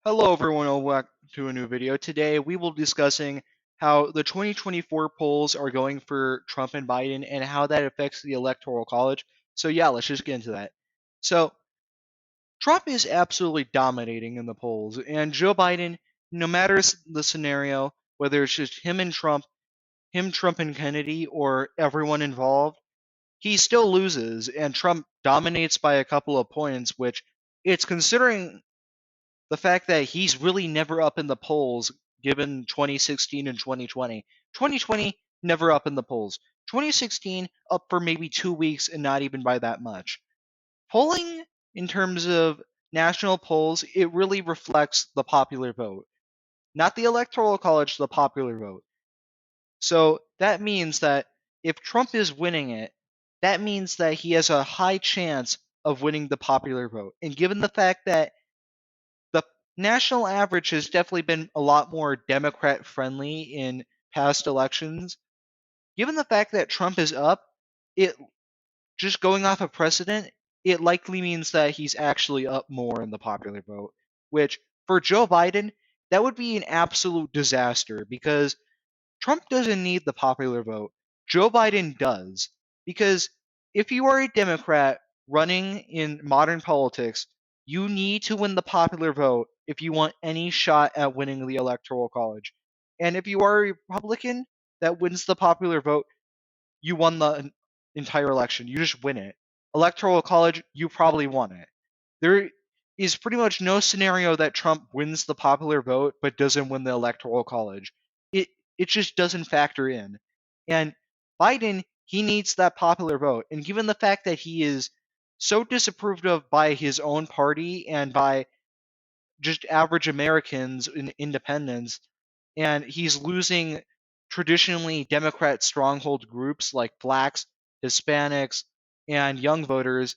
Hello everyone, welcome back to a new video. Today we will be discussing how the 2024 polls are going for Trump and Biden and how that affects the Electoral College. So yeah, let's just get into that. So Trump is absolutely dominating in the polls, and Joe Biden, no matter the scenario, whether it's just him, Trump and Kennedy, or everyone involved, he still loses, and Trump dominates by a couple of points, which it's considering the fact that he's really never up in the polls given 2016 and 2020. 2020, never up in the polls. 2016, up for maybe 2 weeks and not even by that much. Polling, in terms of national polls, it really reflects the popular vote. Not the Electoral College, the popular vote. So that means that if Trump is winning it, that means that he has a high chance of winning the popular vote. And given the fact that the national average has definitely been a lot more Democrat friendly in past elections. Given the fact that Trump is up, it just going off of precedent, it likely means that he's actually up more in the popular vote, which for Joe Biden, that would be an absolute disaster because Trump doesn't need the popular vote. Joe Biden does. Because if you are a Democrat running in modern politics, you need to win the popular vote if you want any shot at winning the Electoral College. And if you are a Republican that wins the popular vote, you won the entire election. You just win it. Electoral College, you probably won it. There is pretty much no scenario that Trump wins the popular vote but doesn't win the Electoral College. It it just doesn't factor in. And Biden, he needs that popular vote. And given the fact that he is so disapproved of by his own party and by just average Americans and independents, and he's losing traditionally Democrat stronghold groups like blacks, Hispanics, and young voters,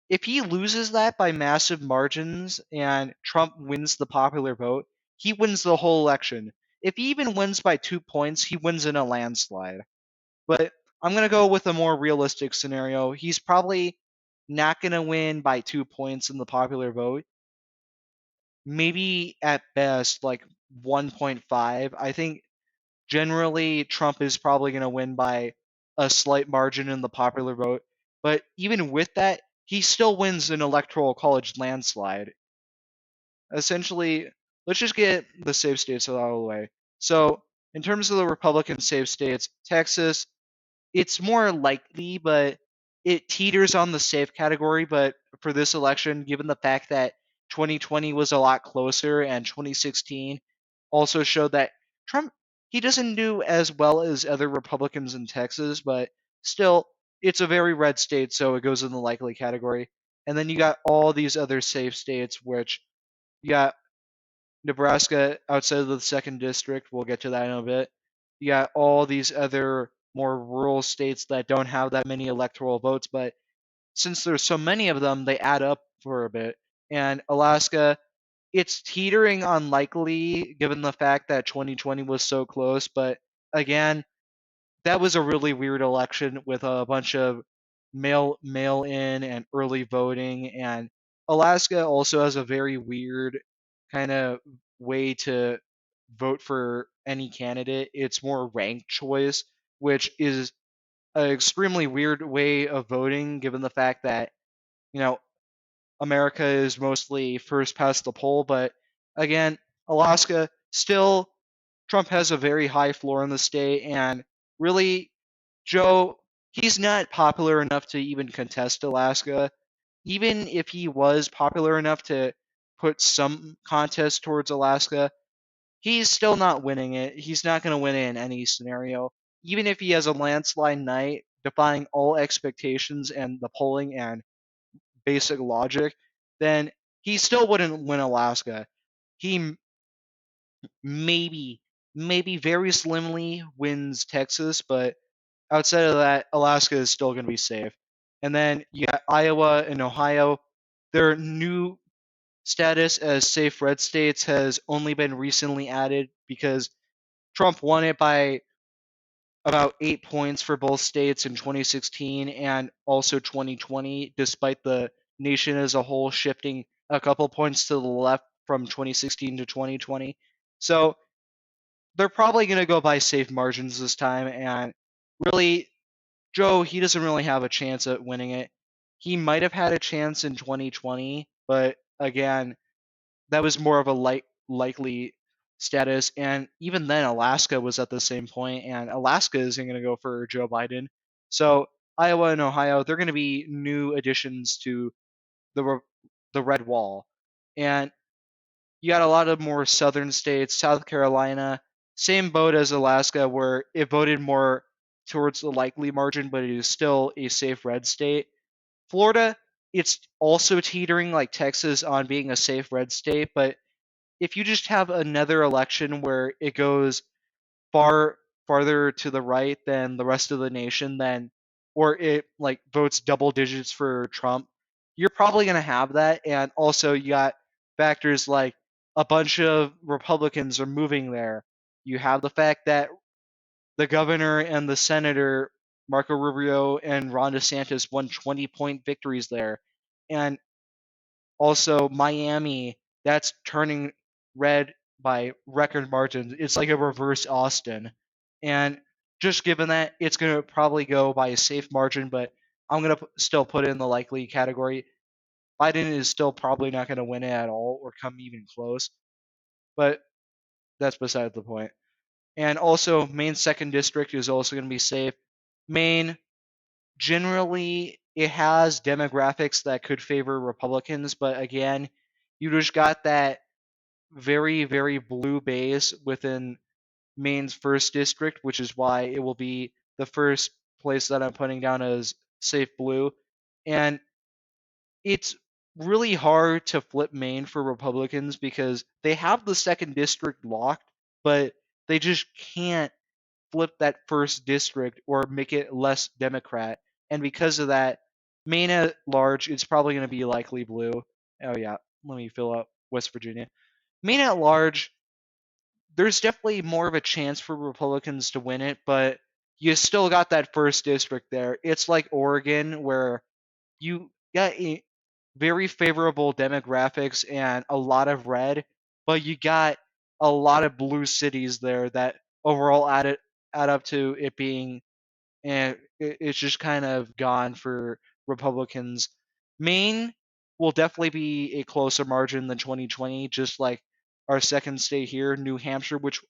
if he loses that by massive margins and Trump wins the popular vote, he wins the whole election. If he even wins by 2 points, he wins in a landslide. But I'm going to go with a more realistic scenario. He's probably not going to win by 2 points in the popular vote. Maybe at best, like 1.5. I think generally Trump is probably going to win by a slight margin in the popular vote. But even with that, he still wins an electoral college landslide. Essentially, let's just get the safe states out of the way. So, in terms of the Republican safe states, Texas, it's more likely, but it teeters on the safe category. But for this election, given the fact that 2020 was a lot closer and 2016 also showed that Trump, he doesn't do as well as other Republicans in Texas, but still, it's a very red state, so it goes in the likely category. And then you got all these other safe states, which you got Nebraska outside of the second district. We'll get to that in a bit. You got all these other more rural states that don't have that many electoral votes, but since there's so many of them, they add up for a bit. And Alaska, it's teetering on likely given the fact that 2020 was so close, but again, that was a really weird election with a bunch of mail in and early voting, and Alaska also has a very weird kind of way to vote for any candidate. It's more ranked choice, which is an extremely weird way of voting given the fact that, you know, America is mostly first past the poll, but again, Alaska still Trump has a very high floor in the state, and really, Joe, he's not popular enough to even contest Alaska. Even if he was popular enough to put some contest towards Alaska, he's still not winning it. He's not going to win it in any scenario. Even if he has a landslide night, defying all expectations and the polling and basic logic, then he still wouldn't win Alaska. He maybe, maybe very slimly wins Texas, but outside of that, Alaska is still going to be safe. And then you got Iowa and Ohio. Their new status as safe red states has only been recently added because Trump won it by about 8 points for both states in 2016 and also 2020, despite the nation as a whole shifting a couple points to the left from 2016 to 2020. So they're probably going to go by safe margins this time. And really, Joe, he doesn't really have a chance at winning it. He might have had a chance in 2020, but again, that was more of a likely status. And even then, Alaska was at the same point, and Alaska isn't going to go for Joe Biden. So Iowa and Ohio, they're going to be new additions to the the red wall. And you got a lot of more southern states, South Carolina, same boat as Alaska, where it voted more towards the likely margin, but it is still a safe red state. Florida, it's also teetering like Texas on being a safe red state, but if you just have another election where it goes farther to the right than the rest of the nation, then or it like votes double digits for Trump, you're probably going to have that. And also you got factors like a bunch of Republicans are moving there. You have the fact that the governor and the senator Marco Rubio and Ron DeSantis won 20-point victories there. And also Miami, that's turning red by record margins. It's like a reverse Austin. And just given that, it's going to probably go by a safe margin, but I'm going to still put it in the likely category. Biden is still probably not going to win it at all or come even close, but that's beside the point. And also, Maine's second district is also going to be safe. Maine, generally, it has demographics that could favor Republicans, but again, you just got that very, very blue base within Maine's first district, which is why it will be the first place that I'm putting down as safe blue. And it's really hard to flip Maine for Republicans because they have the second district locked, but they just can't flip that first district or make it less Democrat. And because of that, Maine at large, it's probably going to be likely blue. Oh, yeah. Let me fill out West Virginia. Maine at large, there's definitely more of a chance for Republicans to win it, but you still got that first district there. It's like Oregon, where you got a very favorable demographics and a lot of red, but you got a lot of blue cities there that overall add up to it being, and it's just kind of gone for Republicans. Maine will definitely be a closer margin than 2020, just like our second state here, New Hampshire, which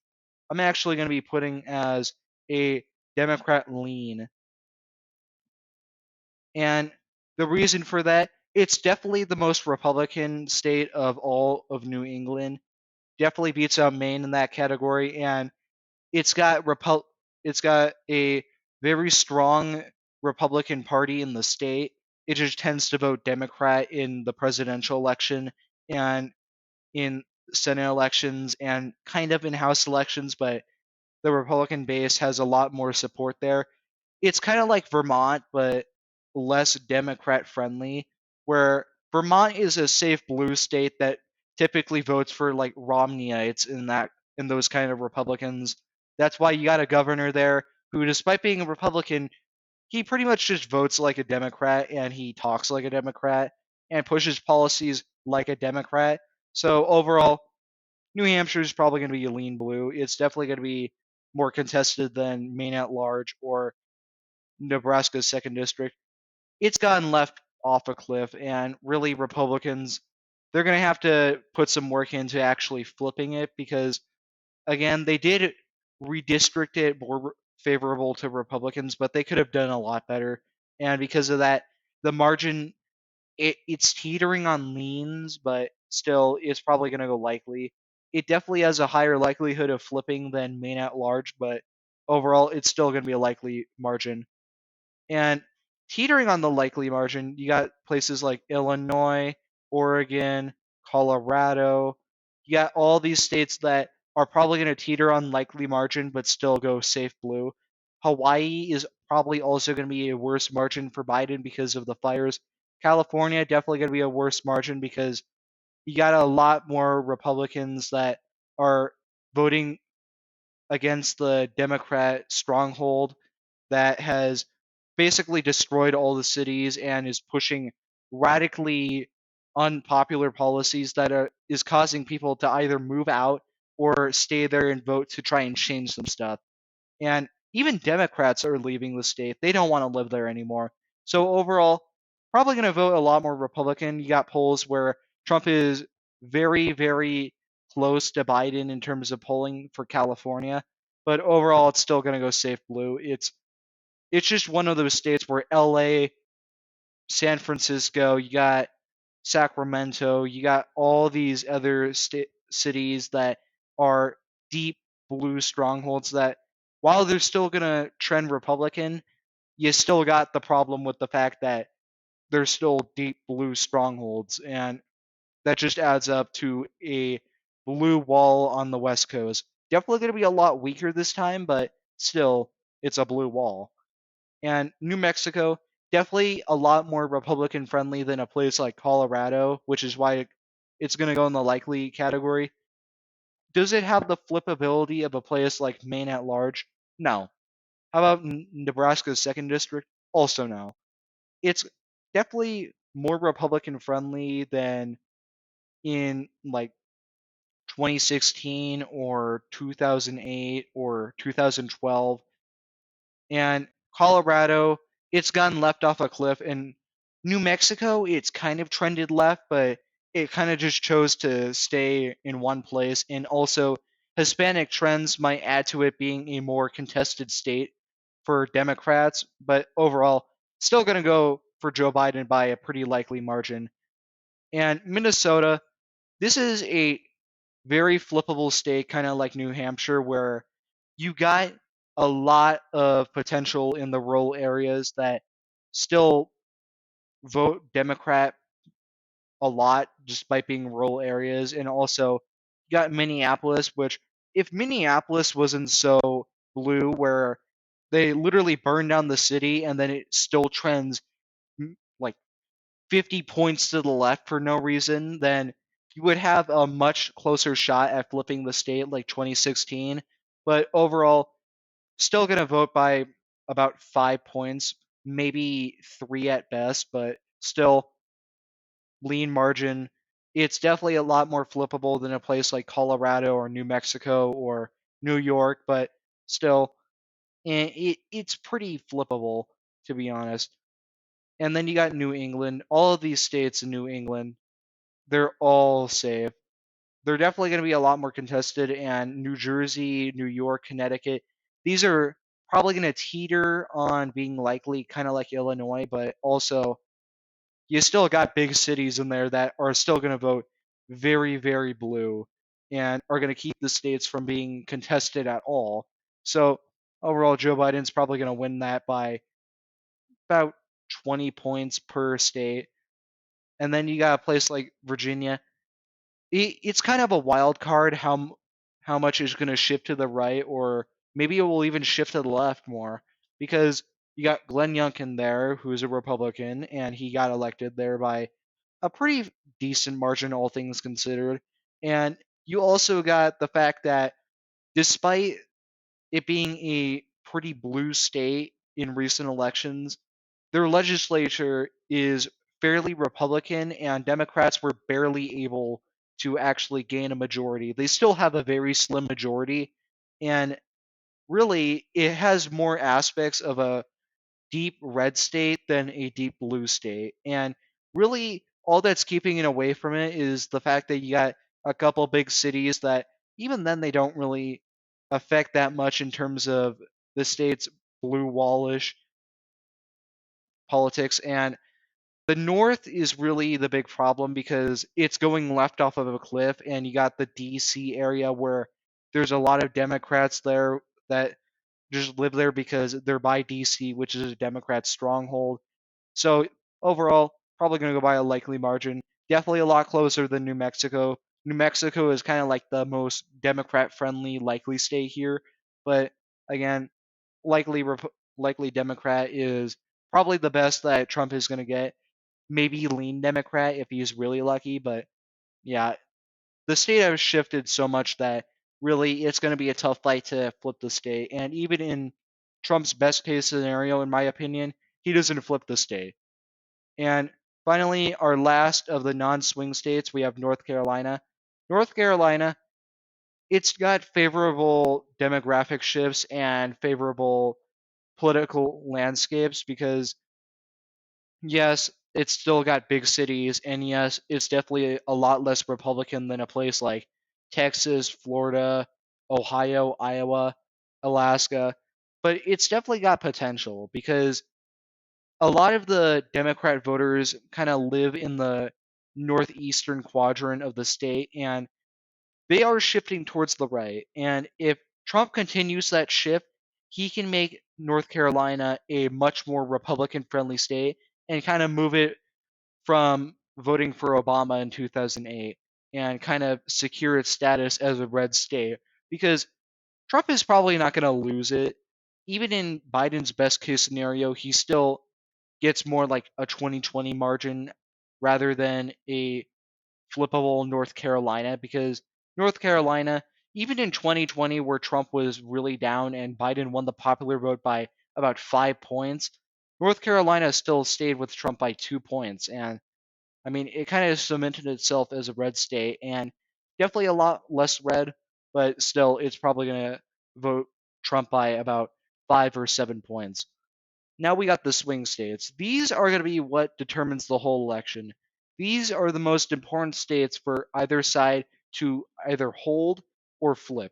I'm actually going to be putting as a Democrat lean. And the reason for that, it's definitely the most Republican state of all of New England. Definitely beats out Maine in that category, and it's got it's got a very strong Republican Party in the state. It just tends to vote Democrat in the presidential election and in Senate elections and kind of in House elections, but the Republican base has a lot more support there. It's kind of like Vermont, but less Democrat friendly, where Vermont is a safe blue state that typically votes for like Romneyites in those kind of Republicans. That's why you got a governor there who, despite being a Republican, he pretty much just votes like a Democrat and he talks like a Democrat and pushes policies like a Democrat. So overall, New Hampshire is probably going to be a lean blue. It's definitely going to be more contested than Maine at large or Nebraska's second district. It's gotten left off a cliff, and really Republicans, they're going to have to put some work into actually flipping it because, again, they did redistrict it more favorable to Republicans, but they could have done a lot better. And because of that, the margin, it's teetering on leans, but still, it's probably going to go likely. It definitely has a higher likelihood of flipping than Maine at large, but overall, it's still going to be a likely margin. And teetering on the likely margin, you got places like Illinois, Oregon, Colorado. You got all these states that are probably going to teeter on likely margin but still go safe blue. Hawaii is probably also going to be a worse margin for Biden because of the fires. California definitely going to be a worse margin because you got a lot more Republicans that are voting against the Democrat stronghold that has basically destroyed all the cities and is pushing radically unpopular policies that is causing people to either move out or stay there and vote to try and change some stuff. And even Democrats are leaving the state. They don't want to live there anymore. So overall, probably going to vote a lot more Republican. You got polls where Trump is very, very close to Biden in terms of polling for California, but overall, it's still going to go safe blue. It's just one of those states where LA, San Francisco, you got Sacramento, you got all these other cities that are deep blue strongholds that, while they're still going to trend Republican, you still got the problem with the fact that they're still deep blue strongholds. And that just adds up to a blue wall on the West Coast. Definitely going to be a lot weaker this time, but still, it's a blue wall. And New Mexico, definitely a lot more Republican friendly than a place like Colorado, which is why it's going to go in the likely category. Does it have the flippability of a place like Maine at large? No. How about Nebraska's second district? Also no. It's definitely more Republican friendly than in like 2016 or 2008 or 2012. And Colorado, it's gotten left off a cliff. And New Mexico, it's kind of trended left, but it kind of just chose to stay in one place. And also, Hispanic trends might add to it being a more contested state for Democrats. But overall, still going to go for Joe Biden by a pretty likely margin. And Minnesota, this is a very flippable state, kind of like New Hampshire, where you got a lot of potential in the rural areas that still vote Democrat a lot, despite being rural areas. And also, you got Minneapolis, which, if Minneapolis wasn't so blue, where they literally burned down the city and then it still trends like 50 points to the left for no reason, then you would have a much closer shot at flipping the state like 2016. But overall, still going to vote by about 5 points, maybe three at best, but still lean margin. It's definitely a lot more flippable than a place like Colorado or New Mexico or New York, but still, it's pretty flippable, to be honest. And then you got New England. All of these states in New England, they're all safe. They're definitely going to be a lot more contested. And New Jersey, New York, Connecticut, these are probably going to teeter on being likely, kind of like Illinois, but also you still got big cities in there that are still going to vote very, very blue and are going to keep the states from being contested at all. So overall, Joe Biden's probably going to win that by about 20 points per state. And then you got a place like Virginia. It's kind of a wild card how much is going to shift to the right, or maybe it will even shift to the left more, because you got Glenn Youngkin there, who's a Republican, and he got elected there by a pretty decent margin, all things considered. And you also got the fact that despite it being a pretty blue state in recent elections, their legislature is fairly Republican, and Democrats were barely able to actually gain a majority. They still have a very slim majority, and really, it has more aspects of a deep red state than a deep blue state. And really, all that's keeping it away from it is the fact that you got a couple big cities that, even then, they don't really affect that much in terms of the state's blue wallish politics. And the North is really the big problem because it's going left off of a cliff, and you got the DC area where there's a lot of Democrats there that just live there because they're by DC, which is a Democrat stronghold. So overall, probably going to go by a likely margin. Definitely a lot closer than New Mexico. New Mexico is kind of like the most Democrat-friendly likely state here, but again, likely likely Democrat is probably the best that Trump is going to get. Maybe lean Democrat if he's really lucky, but yeah, the state has shifted so much that really it's going to be a tough fight to flip the state. And even in Trump's best case scenario, in my opinion, he doesn't flip the state. And Finally, our last of the non-swing states, we have North Carolina. North Carolina, it's got favorable demographic shifts and favorable political landscapes because yes, it's still got big cities, and yes, it's definitely a lot less Republican than a place like Texas, Florida, Ohio, Iowa, Alaska. But it's definitely got potential because a lot of the Democrat voters kind of live in the northeastern quadrant of the state, and they are shifting towards the right. And if Trump continues that shift, he can make North Carolina a much more Republican friendly state and kind of move it from voting for Obama in 2008 and kind of secure its status as a red state because Trump is probably not going to lose it. Even in Biden's best case scenario, he still gets more like a 2020 margin rather than a flippable North Carolina because North Carolina, even in 2020, where Trump was really down and Biden won the popular vote by about 5 points, North Carolina still stayed with Trump by 2 points. And I mean, it kind of cemented itself as a red state and definitely a lot less red, but still, it's probably going to vote Trump by about 5 or 7 points. Now we got the swing states. These are going to be what determines the whole election. These are the most important states for either side to either hold or flip.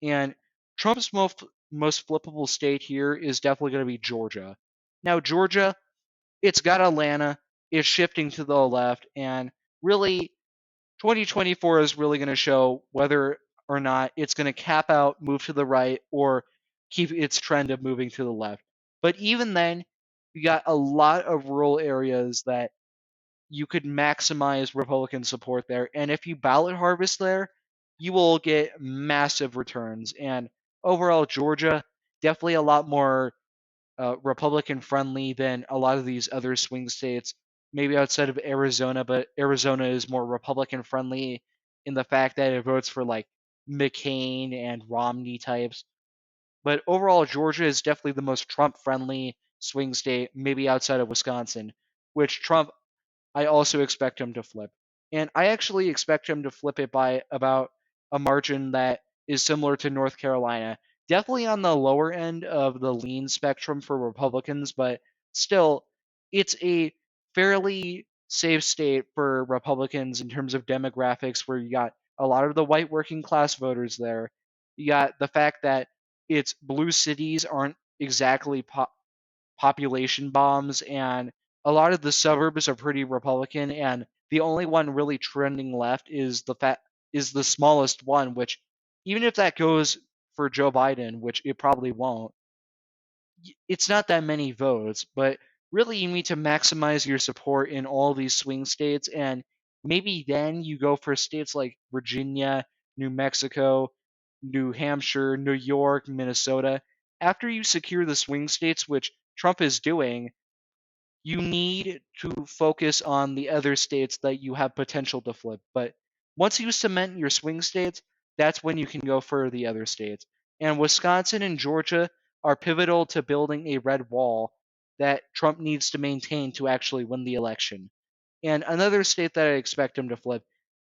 And Trump's most flippable state here is definitely going to be Georgia. Now, Georgia, it's got Atlanta, it's shifting to the left, and really 2024 is really going to show whether or not it's going to cap out, move to the right, or keep its trend of moving to the left. But even then, you got a lot of rural areas that you could maximize Republican support there. And if you ballot harvest there, you will get massive returns. And overall, Georgia, definitely a lot more Republican friendly than a lot of these other swing states, maybe outside of Arizona, but Arizona is more Republican friendly in the fact that it votes for like McCain and Romney types. But overall, Georgia is definitely the most Trump friendly swing state, maybe outside of Wisconsin, which Trump I also expect him to flip. And I actually expect him to flip it by about a margin that is similar to North Carolina. Definitely on the lower end of the lean spectrum for Republicans, but still, it's a fairly safe state for Republicans in terms of demographics, where you got a lot of the white working class voters there. You got the fact that its blue cities aren't exactly population bombs, and a lot of the suburbs are pretty Republican, and the only one really trending left is the smallest one, which even if that goes for Joe Biden, which it probably won't, it's not that many votes, but really you need to maximize your support in all these swing states, and maybe then you go for states like Virginia, New Mexico, New Hampshire, New York, Minnesota. After you secure the swing states, which Trump is doing, you need to focus on the other states that you have potential to flip. But once you cement your swing states, that's when you can go for the other states. And Wisconsin and Georgia are pivotal to building a red wall that Trump needs to maintain to actually win the election. And another state that I expect him to flip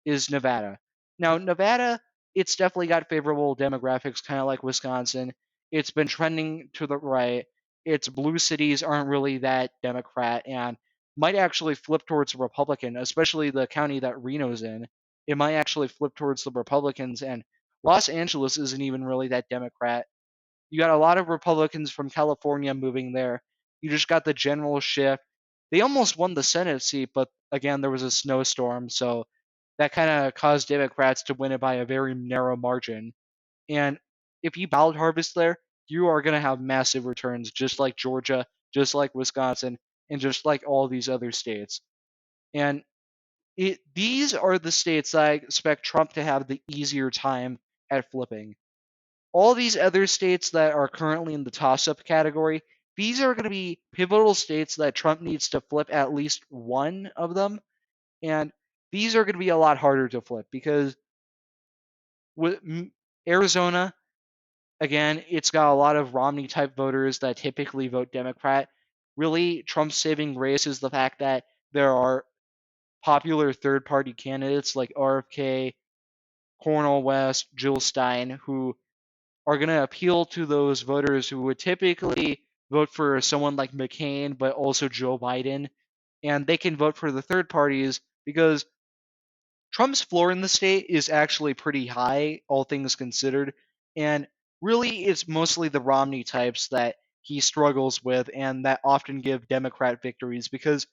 is Nevada. Now, Nevada, it's definitely got favorable demographics, kind of like Wisconsin. It's been trending to the right. Its blue cities aren't really that Democrat and might actually flip towards Republican, especially the county that Reno's in. It might actually flip towards the Republicans, and Los Angeles isn't even really that Democrat. You got a lot of Republicans from California moving there. You just got the general shift. They almost won the Senate seat, but again, there was a snowstorm, so that kind of caused Democrats to win it by a very narrow margin. And if you ballot harvest there, you are going to have massive returns, just like Georgia, just like Wisconsin, and just like all these other states. And these are the states I expect Trump to have the easier time at flipping. All these other states that are currently in the toss-up category, these are going to be pivotal states that Trump needs to flip at least one of them, and these are going to be a lot harder to flip because with Arizona, again, it's got a lot of Romney type voters that typically vote Democrat. Really, Trump's saving grace is the fact that there are popular third party candidates like RFK, Cornel West, Jill Stein, who are going to appeal to those voters who would typically vote for someone like McCain, but also Joe Biden. And they can vote for the third parties because Trump's floor in the state is actually pretty high, all things considered. And really, it's mostly the Romney types that he struggles with and that often give Democrat victories because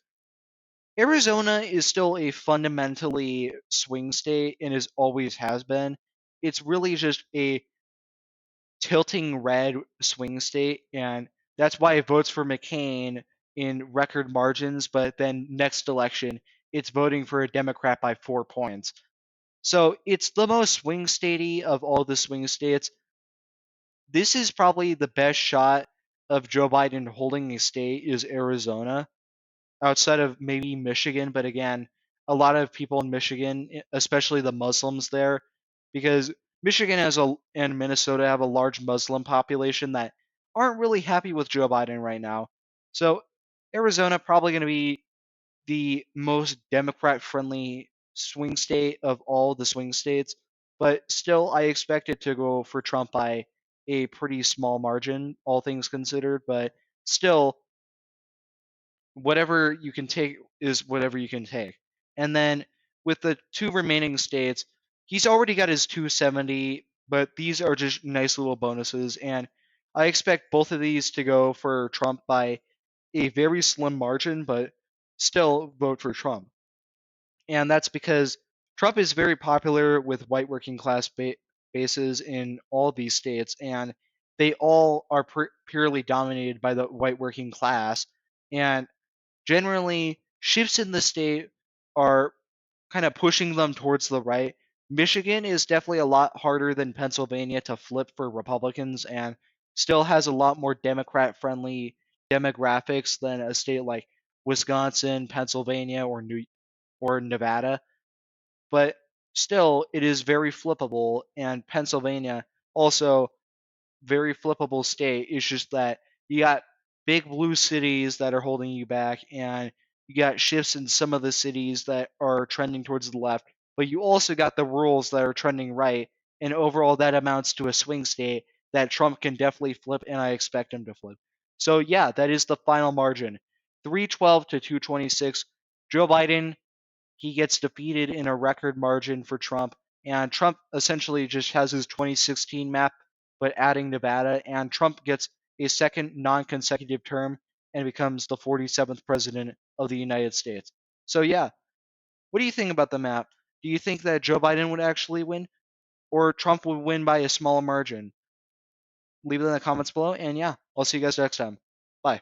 Arizona is still a fundamentally swing state and is always has been. It's really just a tilting red swing state, and that's why it votes for McCain in record margins, but then next election, it's voting for a Democrat by 4 points. So it's the most swing statey of all the swing states. This is probably the best shot of Joe Biden holding a state is Arizona, outside of maybe Michigan. But again, a lot of people in Michigan, especially the Muslims there, because Michigan and Minnesota have a large Muslim population that aren't really happy with Joe Biden right now. So Arizona probably going to be the most Democrat friendly swing state of all the swing states, but still, I expect it to go for Trump by a pretty small margin, all things considered. But still, whatever you can take is whatever you can take. And then with the two remaining states, he's already got his 270, but these are just nice little bonuses. And I expect both of these to go for Trump by a very slim margin, but still vote for Trump. And that's because Trump is very popular with white working class bases in all these states, and they all are purely dominated by the white working class. And generally, shifts in the state are kind of pushing them towards the right. Michigan is definitely a lot harder than Pennsylvania to flip for Republicans and still has a lot more Democrat friendly demographics than a state like Wisconsin, Pennsylvania, or Nevada. But still, it is very flippable, and Pennsylvania also very flippable state. It's just that you got big blue cities that are holding you back, and you got shifts in some of the cities that are trending towards the left, but you also got the rurals that are trending right, and overall that amounts to a swing state that Trump can definitely flip, and I expect him to flip. So yeah, that is the final margin. 312 to 226. Joe Biden, he gets defeated in a record margin for Trump, and Trump essentially just has his 2016 map, but adding Nevada, and Trump gets a second non-consecutive term and becomes the 47th president of the United States. So yeah, what do you think about the map? Do you think that Joe Biden would actually win, or Trump would win by a small margin? Leave it in the comments below, and yeah, I'll see you guys next time. Bye.